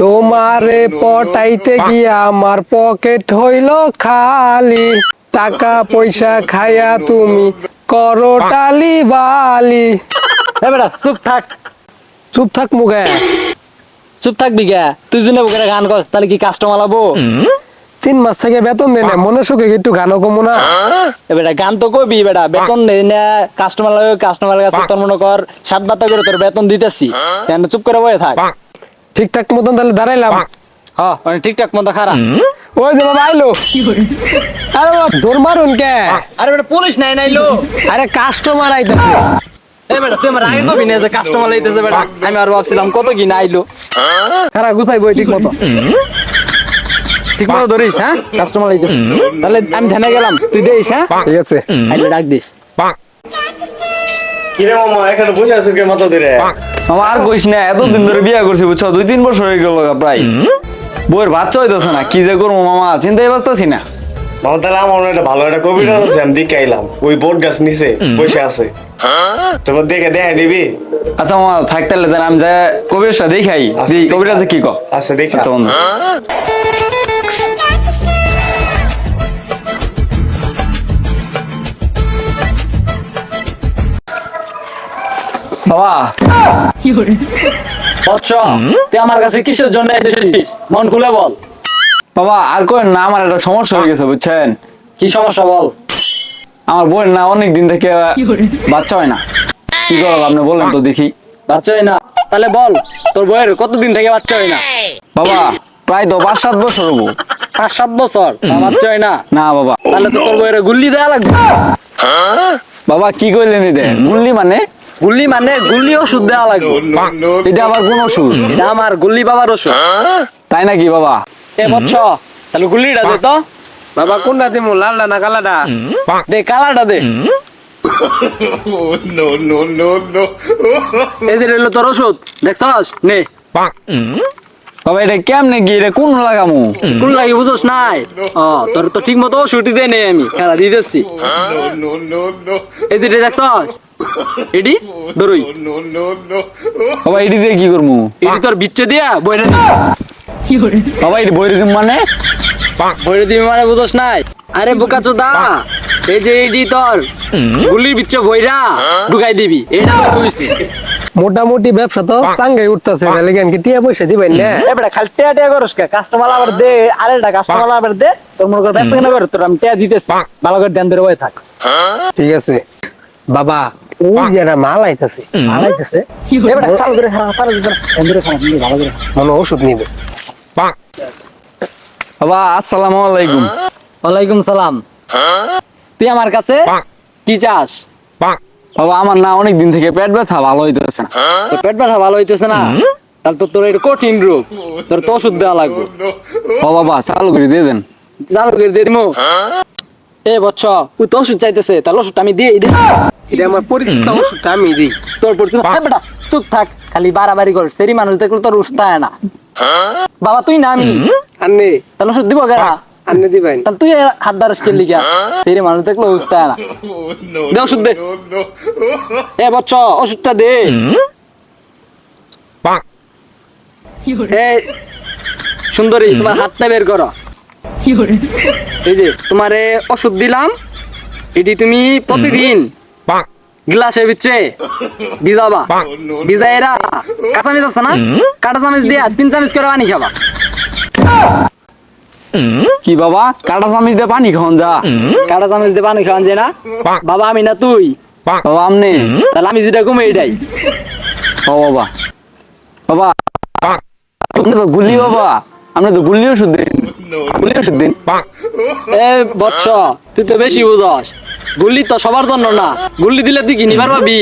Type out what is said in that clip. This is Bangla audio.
তোমারে পটাইতে গিয়া আমার পকেট হইল খালি, টাকা পয়সা খায়া তুমি করো টালি বালি। এ বেটা চুপ থাক, চুপ থাক মুখে। চুপ থাকবি কে? তুই যদি বুকের গান কর তাহলে কি কাস্টমার লাবো? 3 মাস থেকে বেতন দেয় না, মনে সুখে একটু গানও কমো না। এ বেটা গান তো কবি বেটা, বেতন দেই না কাস্টমার লাগে, কাস্টমারের কাছে তোর মনে কর 7 করে তোর বেতন দিতেছি, কেন চুপ করে বসে থাক। ঠিকঠাক মতন তাহলে দাঁড়াইলাম। হ্যাঁ মানে ঠিকঠাক মতো খারাপ। ওই যে বাবা আইলো। আরে বাবা দৌড় মারুন কে? আরে বেটা পুলিশ নাই নাইলো। আরে কাস্টমার আইতাছে। এ বেটা তুই আমার আগে কবি না যে কাস্টমার লইতেছে বেটা, আমি আর ভাবছিলাম কত কি না আইলো। খারাপ গুছাই বই ঠিক মতো। ঠিক মতো ধরিস, হ্যাঁ কাস্টমার লইতেছে, তাহলে আমি ধ্যানে গেলাম, তুই দেইস। হ্যাঁ ঠিক আছে। আইলে ডাক দিস। কিরে মামা এখানে বসে আছো কে মাথা ধরে? মামা আর কইস না, এতদিন ধরে বিয়া করছি বুঝছো, 2-3 বছর হয়ে গেল প্রায়। বউয়ের বাচ্চা হইতেছে না, কি যে করবো মামা চিন্তাই বাঁচতেছি না। মামা তাহলে আমার একটা ভালো একটা কবিতা আছে, আমি দেখে আইলাম ওই বোট গাছ নিচে বসে আছে, তোমার দেখে দেখা দিবি? আচ্ছা মামা থাক তাহলে, দেন আমি যা কবিরাজটা দেখাই যে কবিরাজে কি কয়। আচ্ছা দেখি। আচ্ছা বন্ধু। বাবা বৎস, তুই আমার কাছে কিসের জন্য এসেছিস মন খুলে বল। বাবা আর কই না, আমার একটা সমস্যা হয়ে গেছে বুঝছেন। কি সমস্যা বল। আমার বউয়ের না অনেক দিন থেকে বাচ্চা হয় না, কি করবো আপনি বলেন তো দেখি। বাচ্চা হয় না? তাহলে বল তোর বউয়ের কতদিন থেকে বাচ্চা হয় না? বাবা প্রায় তো 5-7 বছর হবো। 5-7 বছর তা বাচ্চা হয় না? না বাবা। তাহলে তো তোর বউয়ের গুল্লি দেয়া লাগবে। বাবা কি কইলেন এটা? গুল্লি মানে? গুল্লি মানে গুল্লি ওষুধ দেওয়া লাগবে। এটা আবার কোন ওষুধ? এটা আমার গুল্লি বাবার ওষুধ। তাই নাকি বাবা? এ বৎস তাহলে গুল্লিটা দে তো। বাবা কোনটা দিমু, লালটা না কালাটা? দে কালারটা দে। এই যে রইলো তোর ওষুধ, দেখছস নে। বাবা এটা কেমনে কি, এটা কোন লাগামু? কোন লাগি বুঝছ নাই? ও তোর তো ঠিক মতো ওষুধ দে নেই, আমি খেলা দিতেছি। এই যে দেখছস এডি দরুই, বাবা এটি দিয়ে কি করবো? এডি তোর বিচ্ছে দিয়া বইরে দি। বাবা এটি বইরে দিম মানে? বইরে দিবি মানে বুঝছ নাই? আরে বোকাচোদা, এই যে এডি তোর গুলির বিচ্ছে বইরা ঢুকাই দিবি, এটা আমি কইছি। মোটামুটি ব্যবসা তো চাঙ্গাই উঠতেছে, তাহলে কেন কি টিয়া পয়সা দিবেন না? এবারে খালি টিয়া টিয়া করস কে? কাস্টমার আবার দে, আরেকটা কাস্টমার আবার দে, তোর মনে কর বেচা কেনা করে তোর আমি টিয়া দিতেছি, ভালো করে ধ্যান ধরে বই থাক। ঠিক আছে বাবা, ওই যে না মাল আইতাছে, আলাইতেছে এবারে চালু করে খারাপ, চালু করে ধ্যান ধরে খারাপ, ভালো করে। মনে ওষুধ নিবে। বাবা আসসালামু আলাইকুম। ওয়ালাইকুম সালাম। তুই আমার কাছে কি চাস? বাবা আমার না অনেক দিন থেকে পেট ব্যথা ভালো হইতেছে না। তোর পেট ব্যথা ভালো হইতেছে না? তাহলে তো তোর এটা কঠিন রোগ, তোর তো ওষুধ দেওয়া লাগবে। ও বাবা চালু করে দিয়ে দেন। চালু করে দিয়ে দিমু। এ বৎস তুই তো ওষুধ চাইতেছে, তাহলে ওষুধটা আমি দিয়ে দিই। এটা আমার পরিচিত ওষুধটা আমি দিই। তোর পরিচিত? বেটা চুপ থাক, খালি বাড়াবাড়ি করিস, সেরি মানুষ দেখলে তোর উস্তায় না। বাবা তুই না আমি, আন্নে তাহলে ওষুধ দিব কেনা? আন্নে দিবেন। তাহলে তুই হাত দ্বারা স্কেল লিখা, সেরি মানুষ দেখলে উস্তায় না। দে ওষুধ দে। এ বৎস ওষুধটা দে। এই সুন্দরী তোমার হাতটা বের করো। এই যে তোমারে ওষুধ দিলাম, এটি তুমি প্রতিদিন গ্লাসের ভিতরে ভিজাবা, ভিজাইরা কাঁচা চামচ আছে না, কাঁটা চামচ দিয়া 3 চামচ করে পানি খাবা। কি বাবা কাটা চামচ দিয়ে পানি খাওয়ান যা? কাঁটা চামচ দিয়ে পানি খাওয়ান যায় না? বাবা আমি না তুই? বাবা আমনে? তাহলে আমি যেটা কমে এটাই। ও বাবা। বাবা আপনি তো গুল্লি বাবা, আপনি তো গুল্লি ওষুধ দিন, গুল্লি ওষুধ দিন। এ বৎস তুই তো বেশি বুঝস, গুল্লি তো সবার জন্য না, গুল্লি দিলে তুই কি নিবার পাবি?